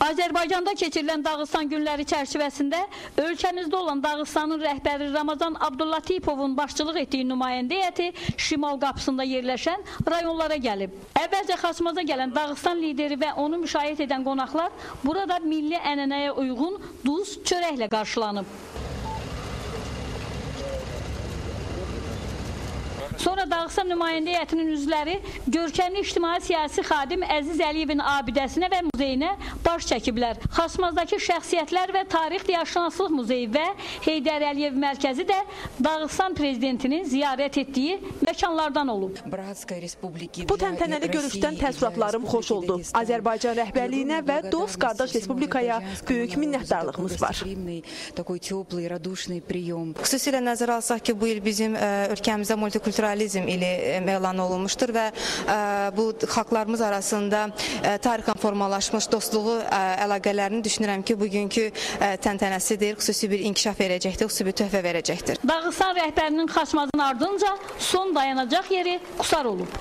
Azərbaycanda keçirilən Dağıstan günləri çərçivəsində ölkəmizdə olan Dağıstanın rəhbəri Ramazan Abdullatipovun başçılıq etdiyi nümayəndə heyəti şimal qapısında yerləşən rayonlara gəlib. Əvvəlcə Xaçmaza gələn Dağıstan lideri və onu müşahidə edən qonaqlar burada milli ənənəyə uyğun duz çörəklə qarşılanıb. Sonra Dağıstan nümayəndə heyətinin üzvləri görkəmli ictimai-siyasi xadim Əziz Əliyevin abidəsinə və muzeyinə baş çəkiblər. Xaçmazdakı şəxsiyyətlər və tarix diyarşünaslıq muzeyi və Heydər Əliyev mərkəzi də Dağıstan prezidentinin ziyarət etdiyi məkanlardan olub. Bu təntənəli görüşdən təəssüratlarım xoş oldu. Azərbaycan rəhbərliyinə və dost qardaş respublikaya böyük minnətdarlığımız var. Xüsusilə nəzərə alsaq ki, bu il bizim ölkəmizdə multikulturalizm ili elan olunmuşdur və bu xalqlarımız arasında tarixən formalaşmış dostluğu əlaqələrini düşünürəm ki, bugünkü təntənəsidir, xüsusi bir inkişaf verəcəkdir, xüsusi bir töhfə verəcəkdir. Dağıstan rəhbərinin Xaçmazın ardınca son dayanacaq yeri Qusar olub.